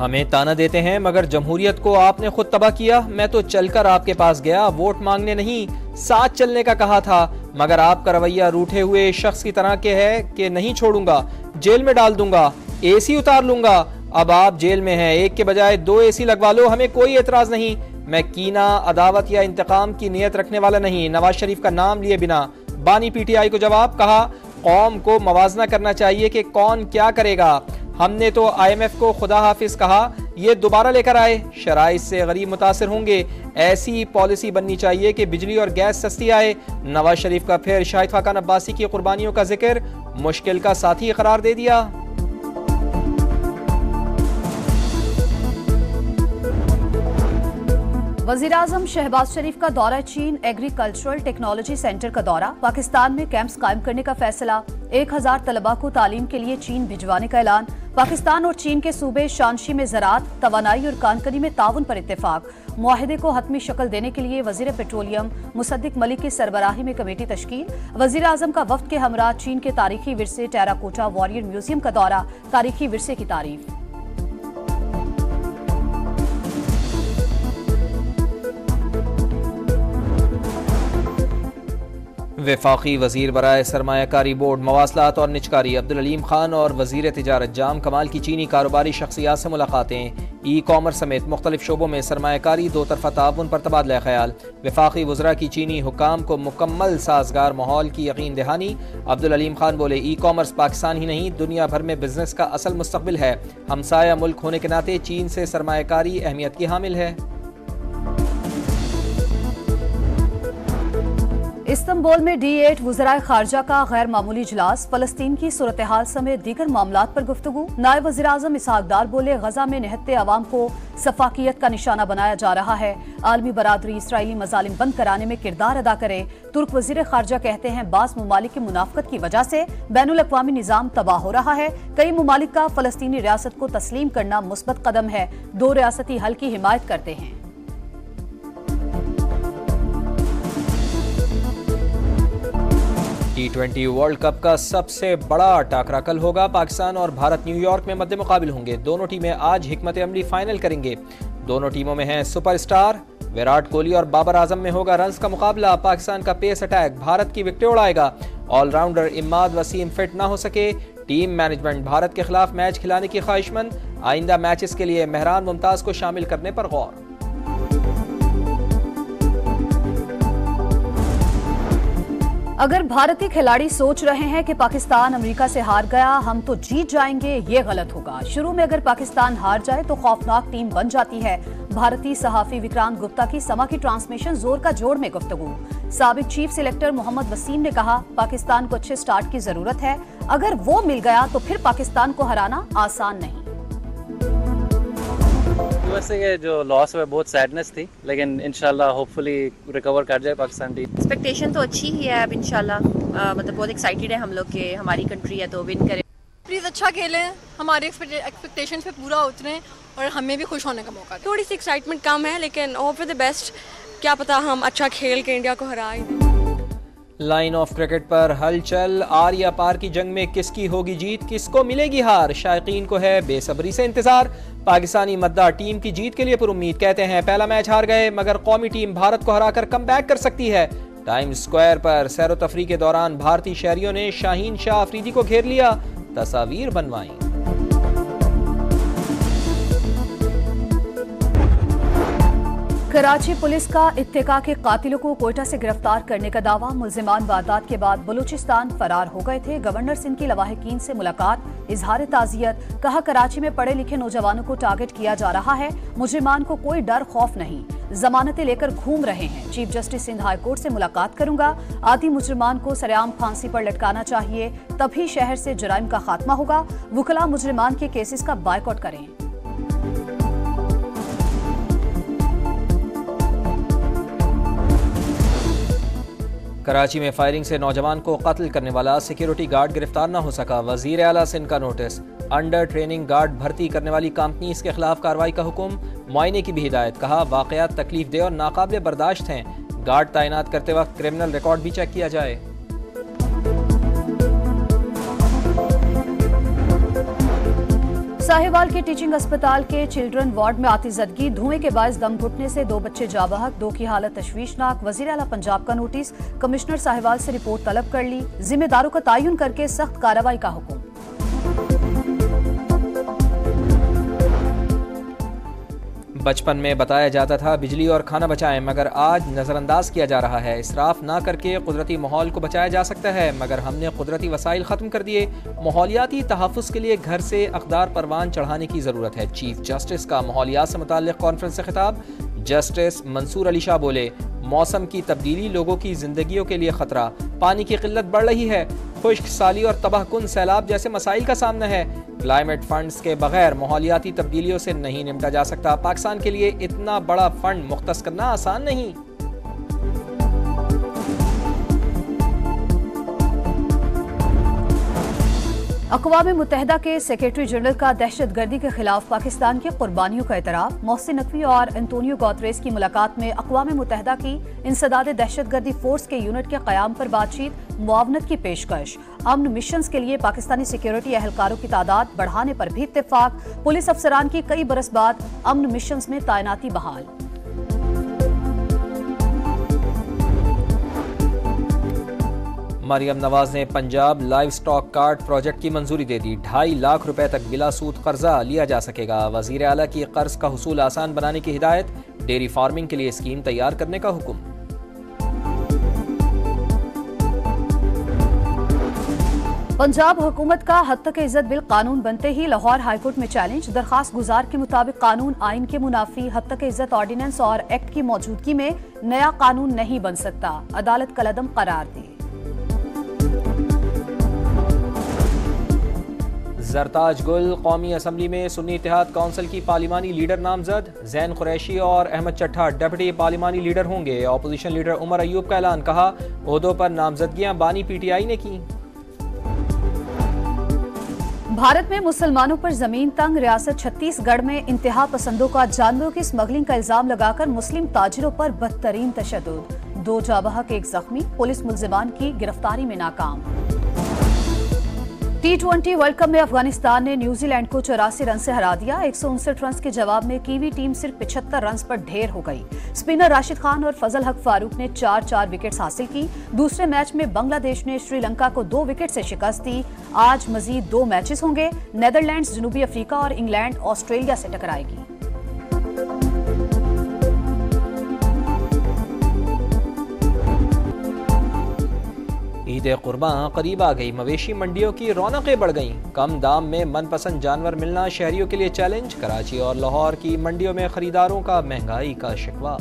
हमें ताना देते हैं मगर जमहूरियत को आपने खुद तबाह किया। मैं तो चलकर आपके पास गया, वोट मांगने नहीं, साथ चलने का कहा था, मगर आपका रवैया रूठे हुए शख्स की तरह के है कि नहीं छोड़ूंगा, जेल में डाल दूंगा, एसी उतार लूंगा। अब आप जेल में हैं, एक के बजाय 2 एसी लगवा लो, हमें कोई एतराज नहीं। मैं कीना, अदावत या इंतकाम की नीयत रखने वाला नहीं। नवाज शरीफ का नाम लिए बिना बानी पीटीआई को जवाब, कहा कौम को मवाजना करना चाहिए कि कौन क्या करेगा। हमने तो IMF को खुदा हाफिज कहा, ये दोबारा लेकर आए, शराइत से गरीब मुतासिर होंगे। ऐसी पॉलिसी बननी चाहिए कि बिजली और गैस सस्ती आए। नवाज शरीफ का फिर शाहिद खाकान अब्बासी की कुर्बानियों का जिक्र, मुश्किल का साथी करार दे दिया। वज़ीर-ए-आज़म शहबाज शरीफ का दौरा चीन, एग्रीकल्चरल टेक्नोलॉजी सेंटर का दौरा, पाकिस्तान में कैंप्स कायम करने का फैसला, 1000 तलबा को तालीम के लिए चीन भिजवाने का ऐलान, पाकिस्तान और चीन के सूबे शानशी में ज़राअत, तवानाई और कानकनी में ताउन पर इत्तेफाक, मुआहदे को हतमी शक्ल देने के लिए वज़ीर पेट्रोलियम मुसद्दिक मलिक की सरबराही में कमेटी तश्कील, वज़ीर-ए-आज़म का वफ्द के हमरा चीन के तारीखी विरसे टेराकोटा वॉरियर म्यूजियम का दौरा, तारीखी विरसे की तारीफ। वफाकी वजीर बराए सरमायाकारी बोर्ड, मवासलात और निजकारी अब्दुल अलीम खान और वजीर तिजारत जाम कमाल की चीनी कारोबारी शख्सियात से मुलाकातें, ई कॉमर्स समेत मुख्तलिफ शोबों में सरमायाकारी, दो तरफा ताउन पर तबादला ख्याल, वफाकी वज़रा की चीनी हुकाम को मुकम्मल साजगार माहौल की यकीन दहानी। अब्दुल अलीम खान बोले, ई कॉमर्स पाकिस्तान ही नहीं दुनिया भर में बिजनेस का असल मुस्तकबिल है। हमसाया मुल्क होने के नाते चीन से सरमायाकारी अहमियत की हामिल है। इस्तांबुल में D8 वज़राए खारजा का गैर मामूली इजलास, फलस्तीन की सूरत हाल समेत दीगर मामलात पर गुफ्तगू। नायब वज़ीर-ए-आज़म इसहाक डार बोले, गजा में निहत्ते अवाम को सफाकियत का निशाना बनाया जा रहा है। आलमी बरादरी इसराइली मजालिम बंद कराने में किरदार अदा करे। तुर्क वज़ीर खारजा कहते हैं, बास मुमालिक की मुनाफकत की वजह से बैनुल अक़वामी निज़ाम तबाह हो रहा है। कई मुमालिक का फलस्तीनी रियासत को तस्लीम करना मुस्बत कदम है। 2 रियासती हल की हिमायत करते हैं। T20 वर्ल्ड कप का सबसे बड़ा टाकरा कल होगा। पाकिस्तान और भारत न्यूयॉर्क में मद्दे मुकाबिल होंगे। दोनों टीमें आज हिकमत अमली फाइनल करेंगे। दोनों टीमों में हैं सुपरस्टार, विराट कोहली और बाबर आजम में होगा रन्स का मुकाबला। पाकिस्तान का पेस अटैक भारत की विकेटें उड़ाएगा। ऑलराउंडर इमाद वसीम फिट ना हो सके। टीम मैनेजमेंट भारत के खिलाफ मैच खिलाने की ख्वाहिशमंद। आइंदा मैचेस के लिए मेहरान मुमताज को शामिल करने पर गौर। अगर भारतीय खिलाड़ी सोच रहे हैं कि पाकिस्तान अमेरिका से हार गया, हम तो जीत जाएंगे, ये गलत होगा। शुरू में अगर पाकिस्तान हार जाए तो खौफनाक टीम बन जाती है। भारतीय सहाफी विक्रांत गुप्ता की समा की ट्रांसमिशन जोर का जोड़ में गुफ्तगू। साबिक चीफ सिलेक्टर मोहम्मद वसीम ने कहा, पाकिस्तान को अच्छे स्टार्ट की जरूरत है। अगर वो मिल गया तो फिर पाकिस्तान को हराना आसान नहीं। वैसे ये जो लॉस हुआ बहुत सैडनेस थी, लेकिन इंशाल्लाह होपफुली रिकवर कर जाए पाकिस्तान टीम। एक्सपेक्टेशन तो अच्छी ही है अब इंशाल्लाह, मतलब बहुत एक्साइटेड है हम लोग कि हमारी कंट्री है तो विन करे। प्लीज़ अच्छा खेलें, हमारे एक्सपेक्टेशन पे पूरा उतरें और हमें भी खुश होने का मौका दें। थोड़ी सी एक्साइटमेंट कम है, लेकिन होप फॉर द बेस्ट। क्या पता हम अच्छा खेल के इंडिया को हराएं। लाइन ऑफ क्रिकेट पर हलचल, आर या पार की जंग में किसकी होगी जीत, किसको मिलेगी हार, शायकीन को है बेसब्री से इंतजार। पाकिस्तानी मद्दा टीम की जीत के लिए पुरुम्मीद, कहते हैं पहला मैच हार गए मगर कौमी टीम भारत को हराकर कमबैक कर सकती है। टाइम्स स्क्वायर पर सैर तफरी के दौरान भारतीय शहरियों ने शाहीन शाह अफरीदी को घेर लिया, तस्वीर बनवाई। कराची पुलिस का इत्तेका के कातिलों को कोयटा से गिरफ्तार करने का दावा। मुल्जिमान वारदात के बाद बलूचिस्तान फरार हो गए थे। गवर्नर सिंध की लवाहिकीन से मुलाकात, इजहार ताजियत, कहा कराची में पढ़े लिखे नौजवानों को टारगेट किया जा रहा है। मुजरिमान को कोई डर खौफ नहीं, जमानतें लेकर घूम रहे हैं। Chief justice Sindh high court से मुलाकात करूंगा। आदि मुजरिमान को सरेआम फांसी पर लटकाना चाहिए, तभी शहर से जराइम का खात्मा होगा। वुकला मुजरिमान के केसेस का बायकॉट करें। कराची में फायरिंग से नौजवान को कत्ल करने वाला सिक्योरिटी गार्ड गिरफ्तार न हो सका। वजीर आला सिंध का नोटिस। अंडर ट्रेनिंग गार्ड भर्ती करने वाली कंपनीज के खिलाफ कार्रवाई का हुक्म, मुआयने की भी हिदायत। कहा वाकयात तकलीफ दे और नाकाबिले बर्दाश्त हैं। गार्ड तैनात करते वक्त क्रिमिनल रिकॉर्ड भी चेक किया जाए। साहिवाल के टीचिंग अस्पताल के चिल्ड्रन वार्ड में आतिशबाजी, धुएं के बायस दम घुटने से 2 बच्चे जाँ बहक, 2 की हालत तशवीशनाक। वजीर आला पंजाब का नोटिस, कमिश्नर साहिवाल से रिपोर्ट तलब कर ली, जिम्मेदारों का तयन करके सख्त कार्रवाई का हुक्म। बचपन में बताया जाता था बिजली और खाना बचाएं, मगर आज नज़रअंदाज किया जा रहा है। इसराफ ना करके कुदरती माहौल को बचाया जा सकता है, मगर हमने कुदरती वसाइल ख़त्म कर दिए। माहौलियाती तहफ़्फ़ुज़ के लिए घर से अक़दार परवान चढ़ाने की ज़रूरत है। चीफ जस्टिस का माहौलियात से मुताल्लिक़ कॉन्फ्रेंस से खिताब, जस्टिस मंसूर अली शाह बोले, मौसम की तब्दीली लोगों की जिंदगियों के लिए खतरा, पानी की किल्लत बढ़ रही है, खुश्क साली और तबाहकुन सैलाब जैसे मसाइल का सामना है। क्लाइमेट फंड्स के बगैर माहौलियाती तब्दीलियों से नहीं निपटा जा सकता। पाकिस्तान के लिए इतना बड़ा फंड मुख्तस करना आसान नहीं। अक़वाम मुत्तहिदा के सेक्रेटरी जनरल का दहशतगर्दी के खिलाफ पाकिस्तान की कुर्बानियों का एतराफ़, मोहसिन नकवी और एंटोनियो गुतेरेस की मुलाकात में अक़वाम मुत्तहिदा की इंसदाद दहशतगर्दी फोर्स के यूनिट के क़याम पर बातचीत, मुआवनत की पेशकश। अमन मिशंस के लिए पाकिस्तानी सिक्योरिटी एहलकारों की तादाद बढ़ाने पर भी इत्तेफाक, पुलिस अफसरान की कई बरस बाद अमन मिशंस में तैनाती बहाल। मरियम नवाज ने Punjab live stock card project की मंजूरी दे दी। 2.5 लाख रुपए तक बिला सूद कर्जा लिया जा सकेगा। वजीर आला की कर्ज का हुसूल आसान बनाने की हिदायत, डेयरी फार्मिंग के लिए स्कीम तैयार करने का हुक्म। पंजाब हुकूमत का हद तक इज्जत बिल कानून बनते ही लाहौर हाईकोर्ट में चैलेंज, दरखास्त गुजार के मुताबिक कानून आइन के मुनाफी, हद तक इज्जत ऑर्डिनेंस और एक्ट की मौजूदगी में नया कानून नहीं बन सकता, अदालत कलअदम करार दी। जरताज गुल कौमी असम्बली में सुन्नी इत्तेहाद काउंसिल की पार्लिमानी लीडर नामजद, जैन कुरैशी और अहमद चट्ठा डिप्टी पार्लिमानी लीडर होंगे। अपोजिशन लीडर उमर अयूब का ऐलान, कहा ओहदों पर नामजदगियां बानी पीटीआई ने की। भारत में मुसलमानों पर जमीन तंग, रियासत छत्तीसगढ़ में इंतहा पसंदों का जानवरों की स्मगलिंग का इल्जाम लगाकर मुस्लिम ताजिरों पर बदतरीन तशद्दुद, 2 जाँ बहक 1 जख्मी, पुलिस मुल्जिमान की गिरफ्तारी में नाकाम। T20 वर्ल्ड कप में अफगानिस्तान ने न्यूजीलैंड को 84 रन से हरा दिया। 159 रन के जवाब में कीवी टीम सिर्फ 75 रन पर ढेर हो गई। स्पिनर राशिद खान और फजल हक फारूक ने 4-4 विकेट्स हासिल की। दूसरे मैच में बांग्लादेश ने श्रीलंका को 2 विकेट से शिकस्त दी। आज मजीद 2 मैचेस होंगे। नेदरलैंड्स जनूबी अफ्रीका और इंग्लैंड ऑस्ट्रेलिया से टकराएगी। ईद कुर्बान करीब आ गई, मवेशी मंडियों की रौनकें बढ़ गईं। कम दाम में मनपसंद जानवर मिलना शहरियों के लिए चैलेंज। कराची और लाहौर की मंडियों में खरीदारों का महंगाई का शिकवा।